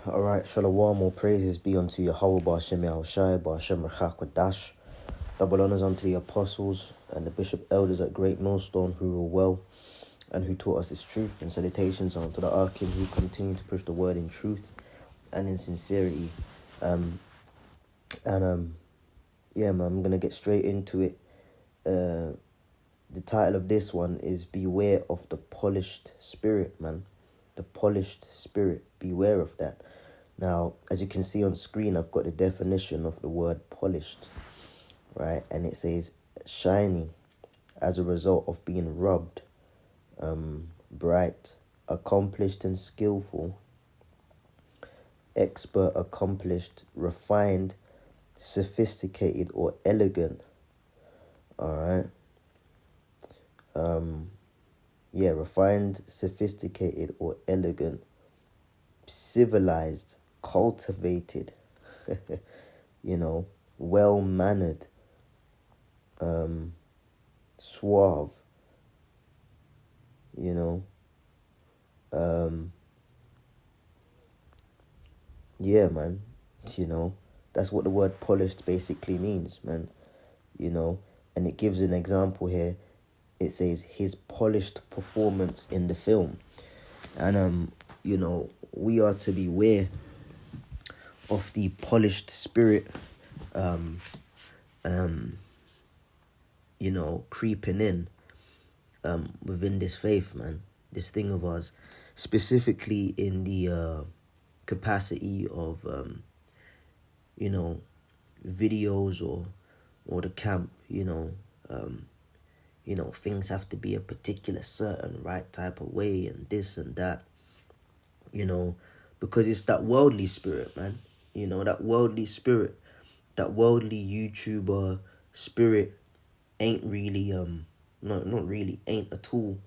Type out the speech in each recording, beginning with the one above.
Alright, Shalom, all praises be unto Yahweh Ba'Shem Yahushai, Ba'Shem Rechak Wadash. Double honors unto the apostles and the bishop elders at Great Millstone who rule well and who taught us this truth. And salutations unto the Arkim who continue to push the word in truth and in sincerity. Yeah, man, I'm going to get straight into it. The title of this one is Beware of the Polished Spirit, man. The polished spirit. Beware of that. Now, as you can see on screen, I've got the definition of the word polished, right? And it says shiny as a result of being rubbed, bright, accomplished and skillful, expert, accomplished, refined, sophisticated or elegant. All right. Yeah, refined, sophisticated or elegant, civilized, cultivated, well-mannered, suave, yeah, man, that's what the word polished basically means, man, and it gives an example here. It says his polished performance in the film. And, we are to beware of the polished spirit, creeping in within this faith, man. This thing of ours, specifically in the capacity of, videos or the camp, things have to be a particular certain right type of way and this and that, because it's that worldly spirit, man. That worldly spirit, that worldly YouTuber spirit ain't really, not really, ain't at all,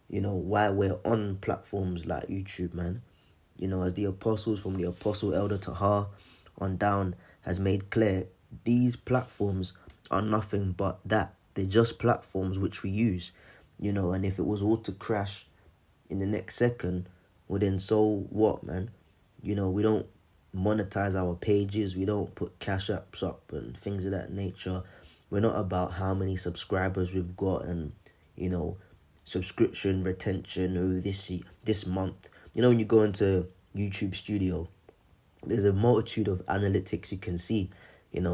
why we're on platforms like YouTube, man. As the apostles from the apostle elder Tahar on down has made clear, these platforms are nothing but that. They're just platforms which we use, and if it was all to crash in the next second, well then so what, man? We don't monetize our pages. We don't put cash apps up and things of that nature. We're not about how many subscribers we've got and, subscription retention this month. When you go into YouTube Studio, there's a multitude of analytics you can see.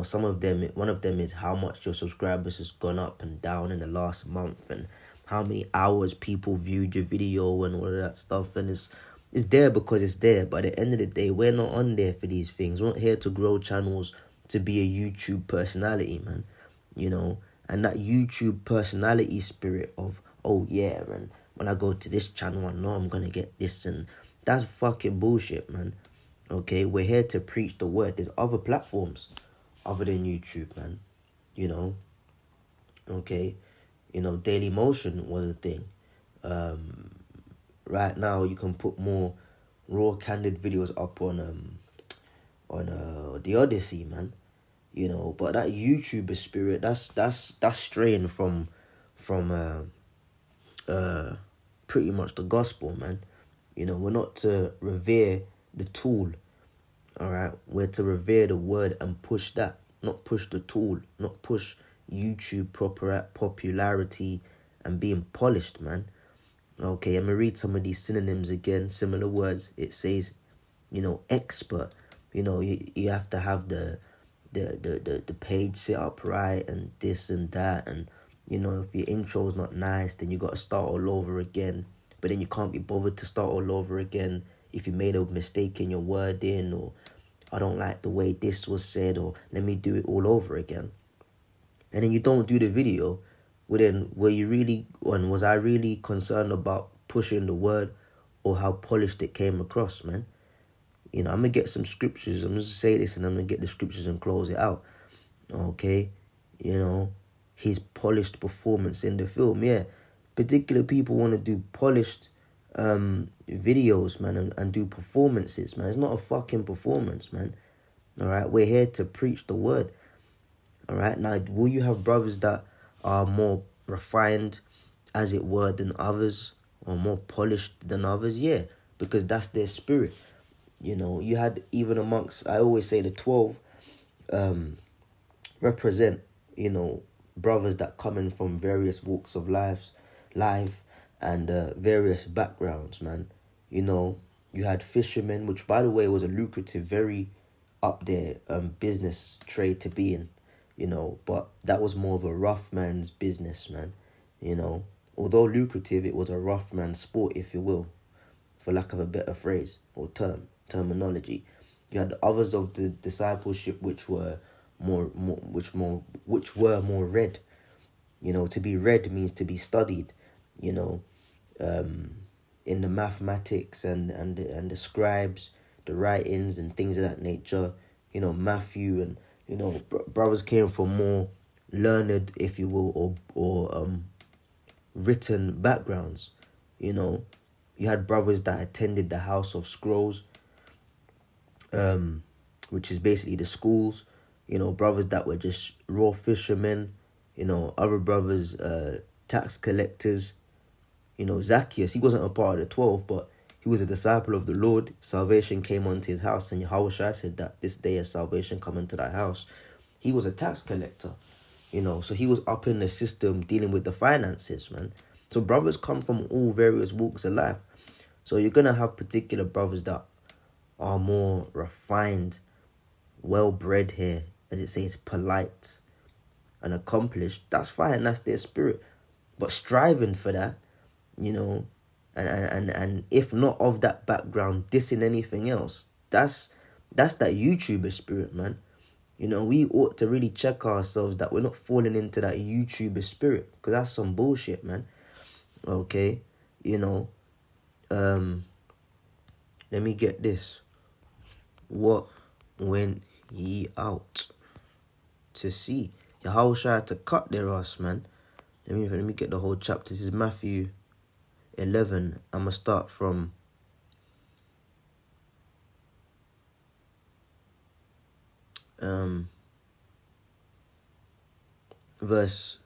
Some of them, one of them is how much your subscribers has gone up and down in the last month and how many hours people viewed your video and all of that stuff. And it's there because it's there. But at the end of the day, we're not on there for these things. We're not here to grow channels to be a YouTube personality, man. And that YouTube personality spirit of, oh yeah, and when I go to this channel, I know I'm going to get this. And that's fucking bullshit, man. Okay, we're here to preach the word. There's other platforms other than YouTube, man, okay, Daily Motion was a thing. Right now you can put more raw, candid videos up on the Odyssey, man, but that YouTuber spirit, that's straying from pretty much the gospel, man. We're not to revere the tool. All right, we're to revere the word and push that, not push the tool, not push YouTube popularity and being polished, man. Okay, I'm gonna read some of these synonyms again, similar words. It says, expert. You have to have the page set up right and this and that, and if your intro is not nice, then you got to start all over again. But then you can't be bothered to start all over again if you made a mistake in your wording, or I don't like the way this was said, or let me do it all over again. And then you don't do the video. Well, then was I really concerned about pushing the word or how polished it came across, man? I'm going to get some scriptures. I'm just say this and I'm going to get the scriptures and close it out. Okay? His polished performance in the film. Yeah. Particular people want to do polished videos, man, and do performances, man. It's not a fucking performance, man. All right, we're here to preach the word. All right, now will you have brothers that are more refined, as it were, than others, or more polished than others? Yeah, because that's their spirit. You know, you had even amongst, I always say the 12 represent, you know, brothers that come in from various walks of life and various backgrounds, man. You know, you had fishermen, which by the way was a lucrative, very up there business trade to be in, you know, but that was more of a rough man's business, man. You know, although lucrative, it was a rough man's sport, if you will, for lack of a better phrase or terminology. You had others of the discipleship which were which were more read. You know, to be read means to be studied. You know, in the mathematics and the scribes, the writings and things of that nature. You know, Matthew and you know brothers came from more learned, if you will, or written backgrounds. You know, you had brothers that attended the House of Scrolls, which is basically the schools. You know, brothers that were just raw fishermen. You know, other brothers, tax collectors. You know, Zacchaeus, he wasn't a part of the 12, but he was a disciple of the Lord. Salvation came onto his house, and Yahushua said that this day has salvation come into thy house. He was a tax collector, you know, so he was up in the system dealing with the finances, man. So brothers come from all various walks of life. So you're going to have particular brothers that are more refined, well-bred here, as it says, polite and accomplished. That's fine, that's their spirit. But striving for that, you know, and if not of that background, dissing anything else, that's that YouTuber spirit, man. You know, we ought to really check ourselves that we're not falling into that YouTuber spirit, because that's some bullshit, man. Okay, you know, let me get this. What went ye out to see? Yahushua had to cut their ass, man. Let me get the whole chapter. This is Matthew 11. I'm gonna start from verse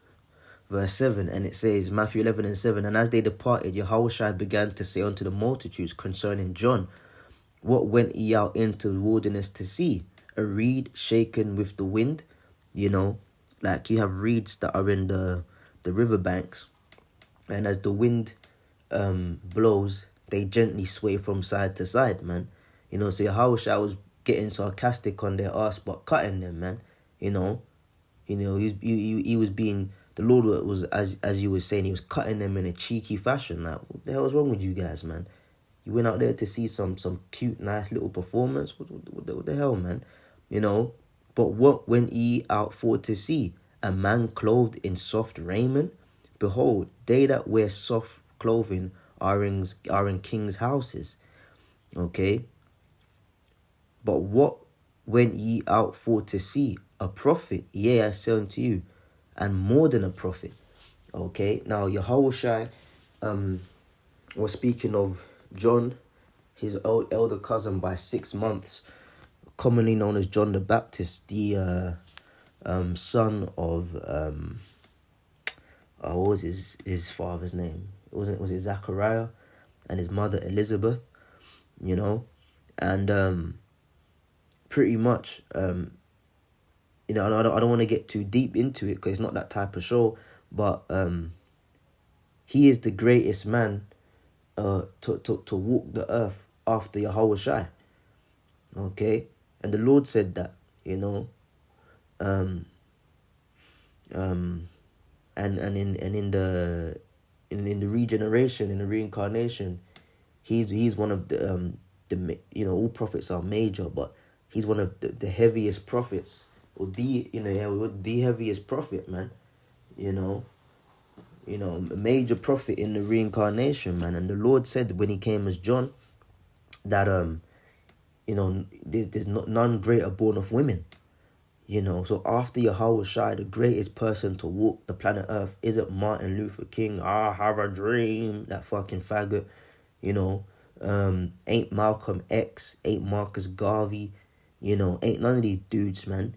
7, and it says, Matthew 11 and 7, and as they departed, Yahushua began to say unto the multitudes concerning John, what went ye out into the wilderness to see? A reed shaken with the wind? You know, like you have reeds that are in the riverbanks, and as the wind blows, they gently sway from side to side, man. You know, so Yahushua was getting sarcastic on their ass, but cutting them, man. You know, he was being, the Lord was, as you were saying, he was cutting them in a cheeky fashion. Like, what the hell is wrong with you guys, man? You went out there to see some cute, nice little performance. What the hell, man? You know, but what went ye out for to see? A man clothed in soft raiment? Behold, they that wear soft clothing are in kings' houses. Okay? But what went ye out for to see? A prophet? Yea, I say unto you, and more than a prophet. Okay? Now, Yahushua was speaking of John, his elder cousin by 6 months, commonly known as John the Baptist, the son of what was his father's name? Was it Zachariah, and his mother Elizabeth? You know, and pretty much you know, I don't want to get too deep into it because it's not that type of show, but he is the greatest man to walk the earth after Yahushua. Okay, and the Lord said that, you know, and in the regeneration, in the reincarnation, he's one of the you know, all prophets are major, but he's one of the heaviest prophets, or the heaviest prophet, man. You know, a major prophet in the reincarnation, man. And the Lord said when he came as John that you know, there's none greater born of women. You know, so after Yahushua, the greatest person to walk the planet Earth isn't Martin Luther King. I have a dream, that fucking faggot. You know, ain't Malcolm X, ain't Marcus Garvey. You know, ain't none of these dudes, man.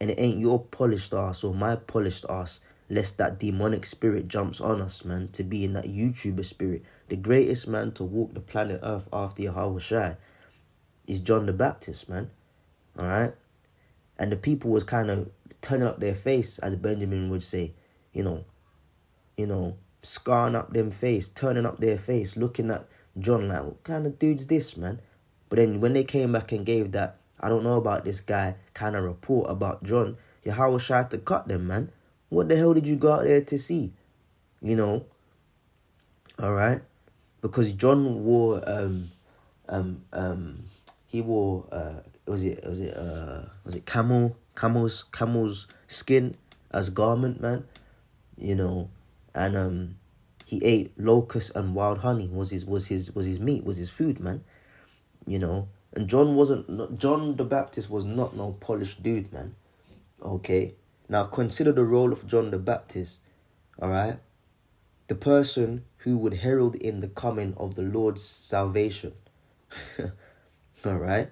And it ain't your polished ass or my polished ass, lest that demonic spirit jumps on us, man, to be in that YouTuber spirit. The greatest man to walk the planet Earth after Yahushua is John the Baptist, man. All right? And the people was kind of turning up their face, as Benjamin would say, you know, scarring up them face, turning up their face, looking at John like, what kind of dude's this, man? But then when they came back and gave that, I don't know about this guy, kind of report about John, Yahweh tried to cut them, man. What the hell did you go out there to see? You know? All right? Because John wore, he wore, was it camel's skin as garment, man? You know, and he ate locusts and wild honey was his meat, was his food, man. You know, and John the Baptist was not no polished dude, man. Okay, now consider the role of John the Baptist. All right, the person who would herald in the coming of the Lord's salvation. All right,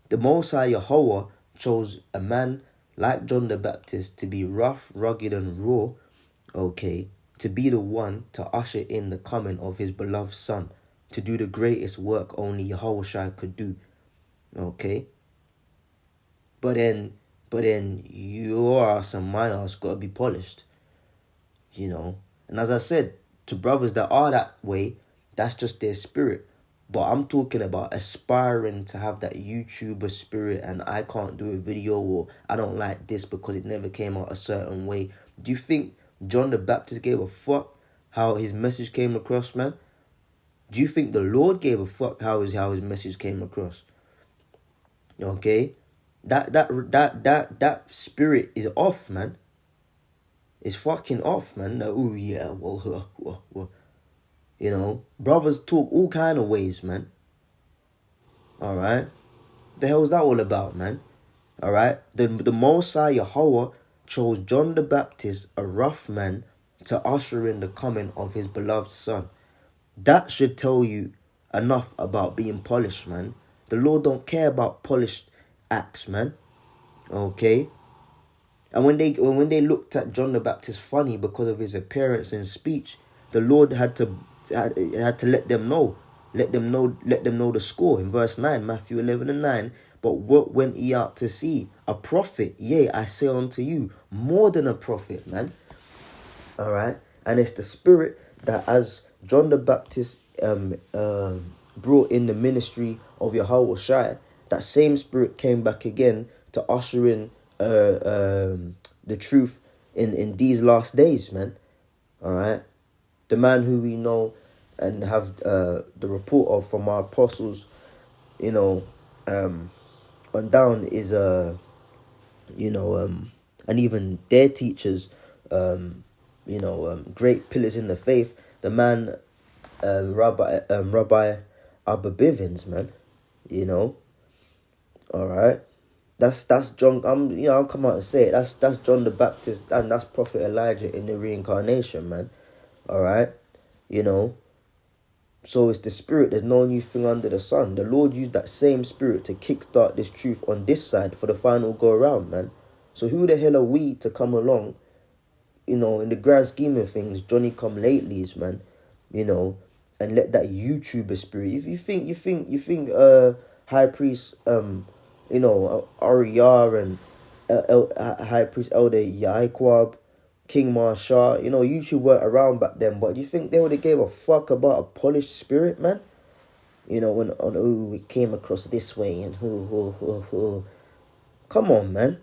the Most High Yahweh chose a man like John the Baptist to be rough, rugged, and raw. Okay, to be the one to usher in the coming of his beloved son, to do the greatest work only Yahweh could do. Okay, but then your ass and my ass gotta be polished. You know, and as I said, to brothers that are that way, that's just their spirit. But I'm talking about aspiring to have that YouTuber spirit, and I can't do a video, or I don't like this because it never came out a certain way. Do you think John the Baptist gave a fuck how his message came across, man? Do you think the Lord gave a fuck how his message came across? Okay? That spirit is off, man. It's fucking off, man. Oh yeah, well. You know, brothers talk all kind of ways, man. All right? The hell's that all about, man? All right? The Most High Yahweh chose John the Baptist, a rough man, to usher in the coming of his beloved son. That should tell you enough about being polished, man. The Lord don't care about polished acts, man. Okay? And when they looked at John the Baptist funny because of his appearance and speech, the Lord had to let them know the score in verse 9, Matthew 11:9. But what went ye out to see? A prophet, yea, I say unto you, more than a prophet, man. All right, and it's the spirit that, as John the Baptist brought in the ministry of Yahweh Shai, that same spirit came back again to usher in the truth in these last days, man. All right. The man who we know and have the report of from our apostles, you know, on down is and even their teachers, great pillars in the faith. The man, Rabbi Abba Bivens, man, you know. All right, that's John. I'll come out and say it. That's John the Baptist, and that's Prophet Elijah in the reincarnation, man. All right, you know, so it's the spirit. There's no new thing under the sun. The Lord used that same spirit to kickstart this truth on this side for the final go around, man. So who the hell are we to come along, you know, in the grand scheme of things, Johnny come latelys, man, you know, and let that YouTuber spirit. If you think High Priest Ariyah and High Priest Elder Yaquab, King Marshall, you know, YouTube weren't around back then, but do you think they would have gave a fuck about a polished spirit, man? You know, when we came across this way and who. Come on, man.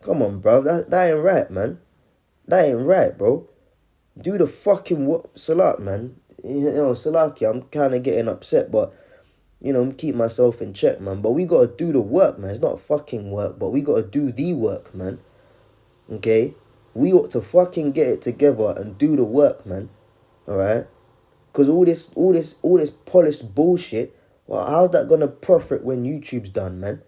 Come on, bro. That ain't right, man. That ain't right, bro. Do the fucking Salat, man. You know, Salaki, I'm kind of getting upset, but, you know, keep myself in check, man. But we got to do the work, man. It's not fucking work, but we got to do the work, man. Okay? We ought to fucking get it together and do the work, man. All right? Because all this polished bullshit, well, how's that going to profit when YouTube's done, man?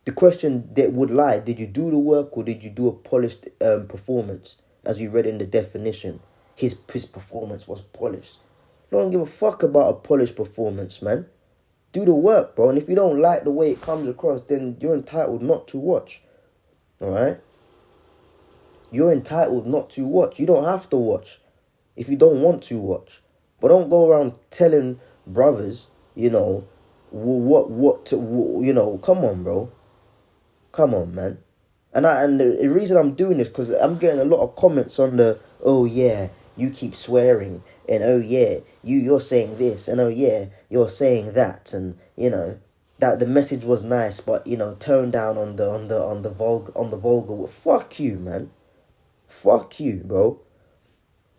The question that would lie, did you do the work or did you do a polished performance? As we read in the definition, his performance was polished. I don't give a fuck about a polished performance, man. Do the work, bro. And if you don't like the way it comes across, then you're entitled not to watch. All right? You're entitled not to watch. You don't have to watch if you don't want to watch. But don't go around telling brothers, you know, come on, bro. Come on, man. And the reason I'm doing this, because I'm getting a lot of comments on the, oh yeah, you keep swearing, and oh yeah, you're saying this, and oh yeah, you're saying that, and that the message was nice, but tone down on the vulgar. Well, fuck you, man. Fuck you, bro.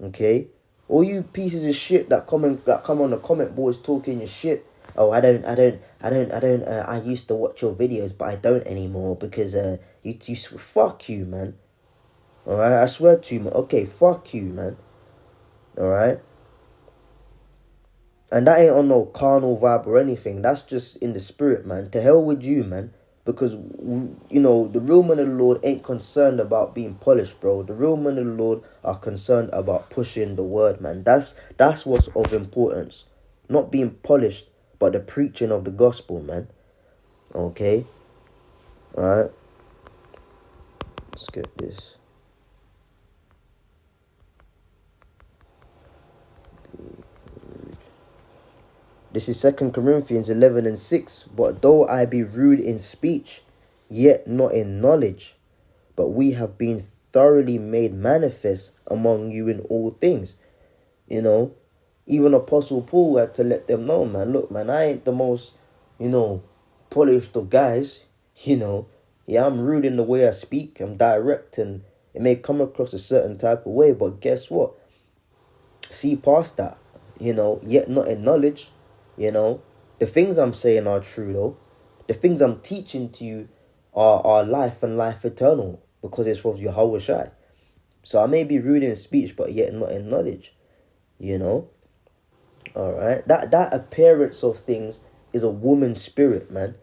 Okay? All you pieces of shit that come on the comment boards talking your shit. Oh, I used to watch your videos, but I don't anymore because fuck you, man. All right, I swear to you, man. Okay, fuck you, man. All right. And that ain't on no carnal vibe or anything. That's just in the spirit, man. To hell with you, man. Because, the real men of the Lord ain't concerned about being polished, bro. The real men of the Lord are concerned about pushing the word, man. That's what's of importance. Not being polished, but the preaching of the gospel, man. Okay? Alright? Let's get this. This is 2 Corinthians 11:6. But though I be rude in speech, yet not in knowledge, but we have been thoroughly made manifest among you in all things. Even Apostle Paul had to let them know, man, look, man, I ain't the most, polished of guys, Yeah, I'm rude in the way I speak. I'm direct, and it may come across a certain type of way, but guess what? See past that, yet not in knowledge. The things I'm saying are true, though. The things I'm teaching to you are life and life eternal, because it's from Yahweh Shai. So I may be rude in speech, but yet not in knowledge. Alright? That appearance of things is a woman's spirit, man.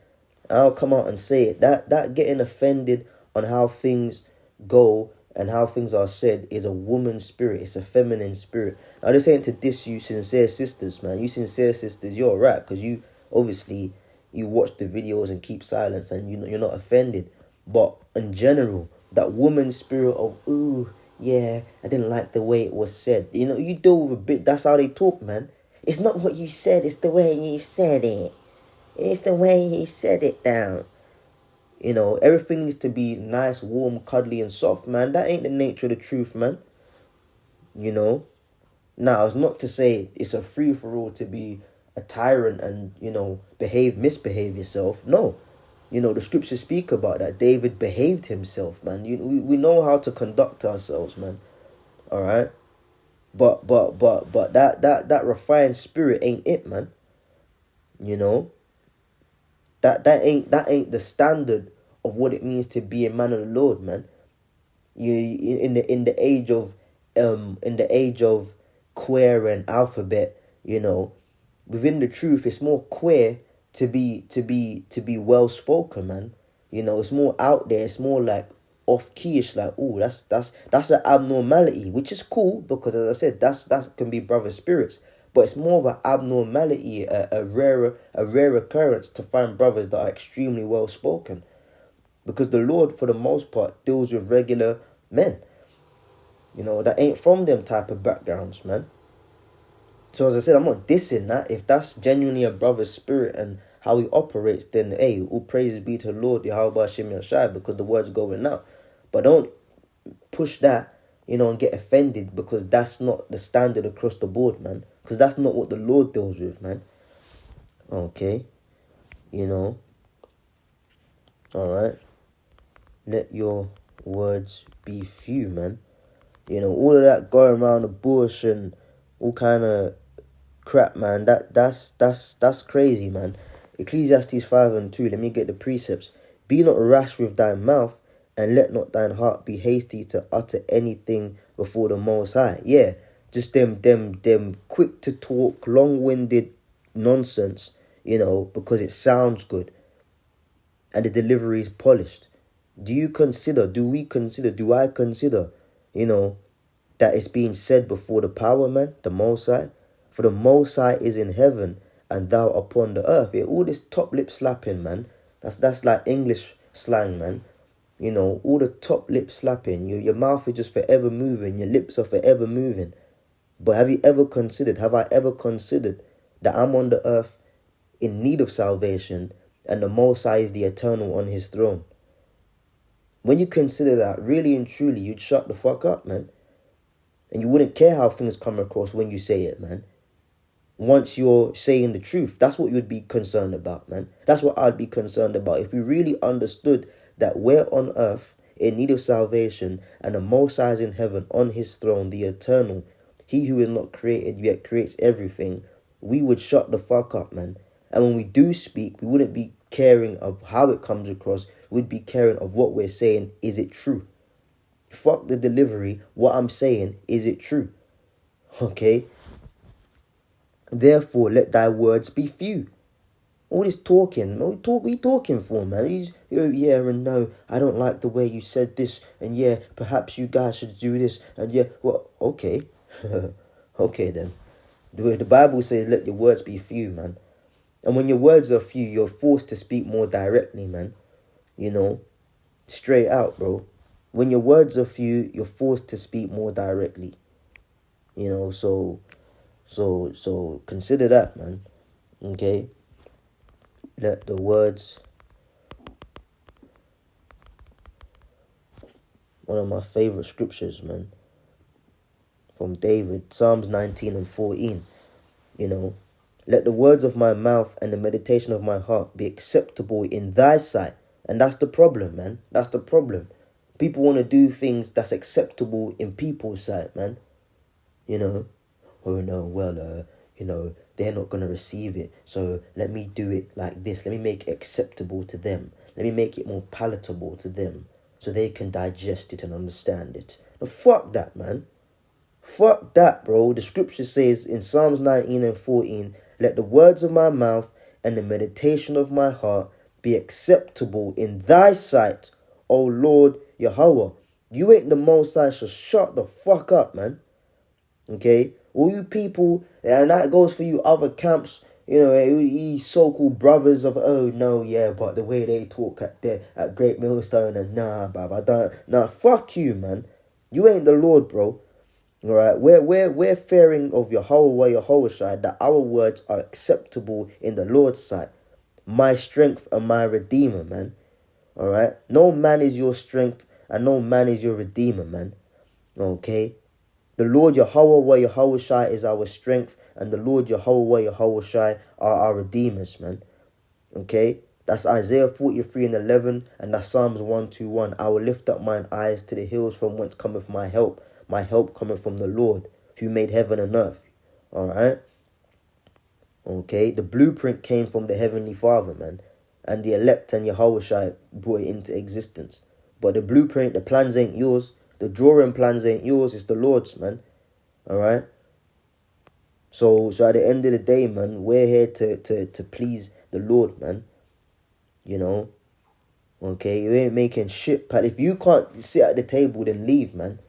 I'll come out and say it. That getting offended on how things go and how things are said is a woman's spirit. It's a feminine spirit. I just ain't to diss you sincere sisters, man. You sincere sisters, you're right, because you obviously you watch the videos and keep silence, and you're not offended. But in general, that woman's spirit of, ooh, yeah, I didn't like the way it was said. You deal with a bit. That's how they talk, man. It's not what you said, it's the way you said it. It's the way you said it down. Everything needs to be nice, warm, cuddly, and soft, man. That ain't the nature of the truth, man. Now, it's not to say it's a free-for-all to be a tyrant and, misbehave yourself. No. The scriptures speak about that. David behaved himself, man. We know how to conduct ourselves, man. All right? But that refined spirit ain't it, man. That ain't the standard of what it means to be a man of the Lord, man. You in the age of queer and alphabet, within the truth, it's more queer to be well spoken, man. It's more out there. It's more like off keyish, like, oh, that's an abnormality, which is cool because, as I said, that can be brother spirits. But it's more of an abnormality, a rare occurrence to find brothers that are extremely well spoken, because the Lord, for the most part, deals with regular men, that ain't from them type of backgrounds, man. So as I said, I'm not dissing that. If that's genuinely a brother's spirit and how he operates, then hey, all praises be to the Lord, Yahweh Shem Yashai, because the word's going out. But don't push that, and get offended because that's not the standard across the board, man. Because that's not what the Lord deals with, man. Okay. Alright. Let your words be few, man. All of that going around the bush and all kind of crap, man. That's crazy, man. Ecclesiastes 5:2. Let me get the precepts. Be not rash with thy mouth, and let not thine heart be hasty to utter anything before the Most High. Yeah, just them quick to talk, long-winded nonsense, because it sounds good and the delivery is polished. Do I consider, that it's being said before the power, man, the Most High? For the Most High is in heaven, and thou upon the earth. Yeah, all this top lip slapping, man. That's like English slang, man. All the top lip slapping. Your mouth is just forever moving. Your lips are forever moving. But have I ever considered that I'm on the earth in need of salvation, and the Most High is the eternal on his throne. When you consider that, really and truly, you'd shut the fuck up, man. And you wouldn't care how things come across when you say it, man. Once you're saying the truth, that's what you'd be concerned about, man. That's what I'd be concerned about. If we really understood that we're on earth in need of salvation, and the Most High is in heaven on his throne, the eternal, he who is not created yet creates everything, we would shut the fuck up, man. And when we do speak, we wouldn't be caring of how it comes across. We'd be caring of what we're saying. Is it true? Fuck the delivery. What I'm saying, is it true? Okay? Therefore, let thy words be few. All this talking, what are you talking for, man? Yeah and no, I don't like the way you said this, and yeah, perhaps you guys should do this, and yeah, well, okay. Okay then. The Bible says let your words be few, man. And when your words are few, you're forced to speak more directly, man. You know, straight out, bro. When your words are few, you're forced to speak more directly. You know, so consider that, man. Okay? Let the words... One of my favorite scriptures, man. From David, Psalms 19 and 14. You know, let the words of my mouth and the meditation of my heart be acceptable in thy sight. And that's the problem, man. That's the problem. People want to do things that's acceptable in people's sight, man. You know, oh no, well, you know, they're not going to receive it. So let me do it like this. Let me make it acceptable to them. Let me make it more palatable to them so they can digest it and understand it. But fuck that, man. Fuck that, bro. The scripture says in Psalms 19 and 14, let the words of my mouth and the meditation of my heart be acceptable in thy sight, O Lord Yahweh. You ain't the Most High, so shut the fuck up, man. Okay? All you people, and that goes for you other camps, you know, these so-called brothers of, oh no, yeah, but the way they talk at Great Millstone, and nah, bruv, I don't, nah, fuck you, man. You ain't the Lord, bro. All right, we're fearing of Yahweh that our words are acceptable in the Lord's sight. My strength and my redeemer, man. All right, no man is your strength and no man is your redeemer, man. Okay, the Lord Yahweh is our strength, and the Lord Yahweh are our redeemers, man. Okay, that's Isaiah 43 and 11, and that's Psalms 121. I will lift up mine eyes to the hills from whence cometh my help. My help cometh from the Lord, who made heaven and earth. All right? Okay? The blueprint came from the Heavenly Father, man. And the elect and Yahushua brought it into existence. But the blueprint, the plans ain't yours. The drawing plans ain't yours. It's the Lord's, man. All right? So at the end of the day, man, we're here to please the Lord, man. You know? Okay? You ain't making shit, pal. If you can't sit at the table, then leave, man.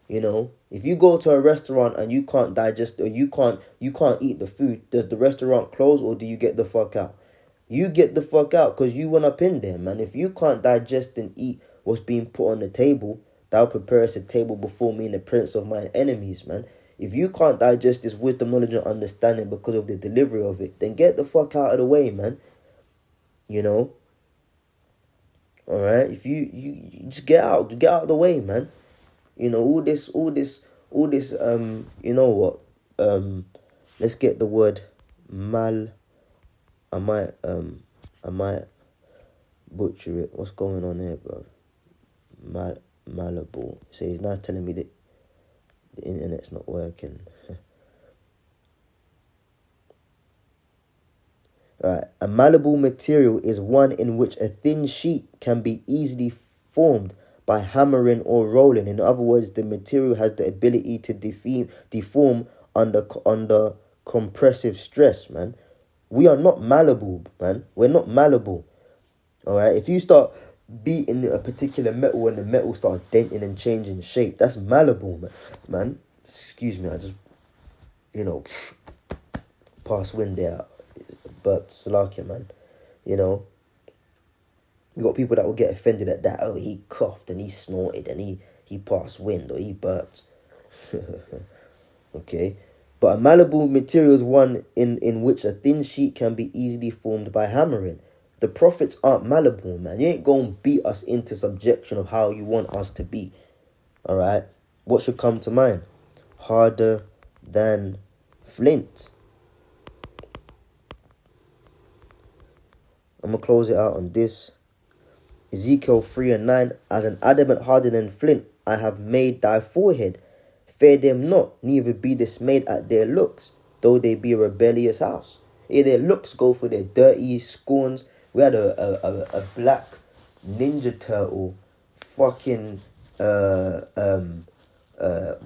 You know, if you go to a restaurant and you can't digest or you can't eat the food, does the restaurant close or do you get the fuck out? You get the fuck out because you went up in there, man. If you can't digest and eat what's being put on the table, thou preparest a table before me in the presence of mine enemies, man. If you can't digest this wisdom, knowledge, and understanding because of the delivery of it, then get the fuck out of the way, man. You know? Alright? If you just get out of the way, man. You know, all this, you know what, let's get the word mal, I might butcher it. What's going on here, bro? Malleable. So he's now telling me that the internet's not working. Right, a malleable material is one in which a thin sheet can be easily formed by hammering or rolling. In other words, the material has the ability to deform under compressive stress, man. We are not malleable, man. We're not malleable. All right. If you start beating a particular metal and the metal starts denting and changing shape, that's malleable, man. Excuse me, I just, you know, pass wind there. But Salakia, man. You know. You got people that will get offended at that. Oh, he coughed and he snorted and he passed wind or he burped. Okay. But a malleable material is one in which a thin sheet can be easily formed by hammering. The prophets aren't malleable, man. You ain't gonna beat us into subjection of how you want us to be. Alright? What should come to mind? Harder than flint. I'm gonna close it out on this. Ezekiel 3:9. As an adamant harder than flint, I have made thy forehead. Fear them not, neither be dismayed at their looks, though they be a rebellious house. Yeah, their looks go for their dirty scorns. We had a black Ninja Turtle fucking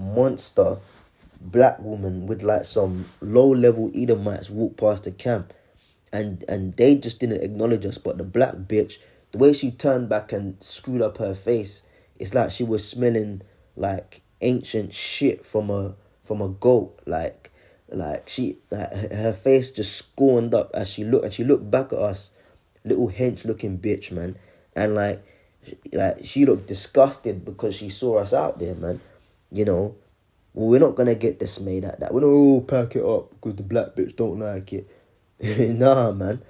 monster black woman with like some low level Edomites walk past the camp, and they just didn't acknowledge us. But the black bitch, the way she turned back and screwed up her face, it's like she was smelling like ancient shit from a goat. Like she, like her face just scorned up as she looked, and she looked back at us, little hench looking bitch, man. And like she looked disgusted because she saw us out there, man. You know, well, we're not gonna get dismayed at that. We're not all pack it up because the black bitch don't like it. Nah, man.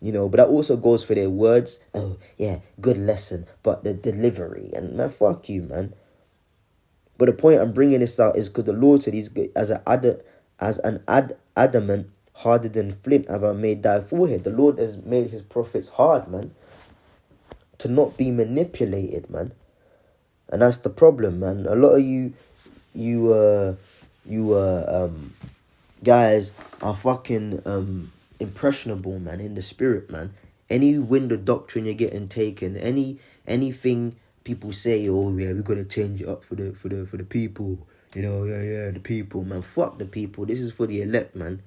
You know, but that also goes for their words. Oh, yeah, good lesson. But the delivery, and man, fuck you, man. But the point I'm bringing this out is because the Lord said he's as an adamant harder than flint have I made thy forehead. The Lord has made his prophets hard, man, to not be manipulated, man. And that's the problem, man. A lot of you guys are fucking impressionable, man, in the spirit, man. Any wind of doctrine you're getting taken, anything people say, oh yeah, we're gonna change it up for the people, you know, yeah, the people, man. Fuck the people. This is for the elect, man.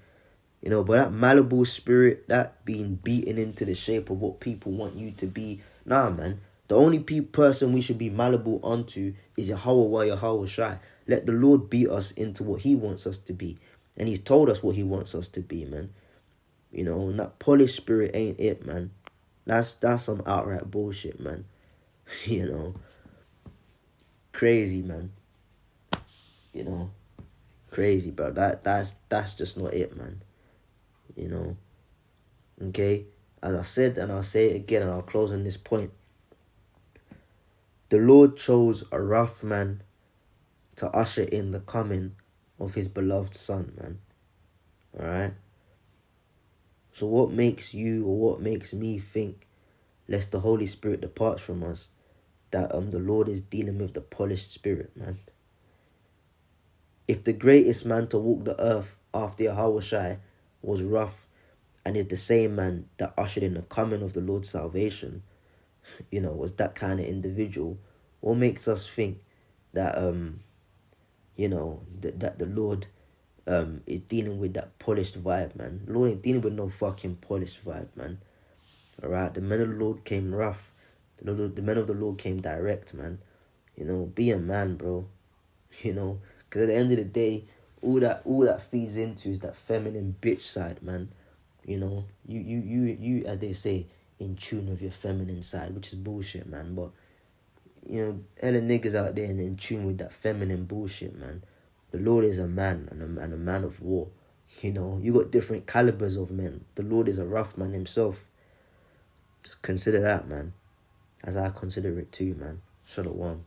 You know, but that malleable spirit, that being beaten into the shape of what people want you to be, nah, man. The only person we should be malleable onto is Yahweh Shai. Let the Lord beat us into what he wants us to be. And he's told us what he wants us to be, man. You know, and that polished spirit ain't it, man. That's some outright bullshit, man. You know. Crazy, man. You know. Crazy, bro. That's just not it, man. You know. Okay? As I said, and I'll say it again, and I'll close on this point. The Lord chose a rough man to usher in the coming of his beloved son, man. Alright? So what makes you, or what makes me think, lest the Holy Spirit departs from us, that the Lord is dealing with the polished spirit, man? If the greatest man to walk the earth after Yahushua was rough, and is the same man that ushered in the coming of the Lord's salvation, you know, was that kind of individual, what makes us think that you know, that the Lord is dealing with that polished vibe, man? The Lord ain't dealing with no fucking polished vibe, man. Alright, the men of the Lord came rough. The men of the Lord came direct, man. You know, be a man, bro. You know, because at the end of the day, all that feeds into is that feminine bitch side, man. You know, you as they say, in tune with your feminine side, which is bullshit, man. But you know, hella niggas out there and in tune with that feminine bullshit, man. The Lord is a man and a man of war. You know, you got different calibers of men. The Lord is a rough man himself. Just consider that, man. As I consider it too, man. Shalom.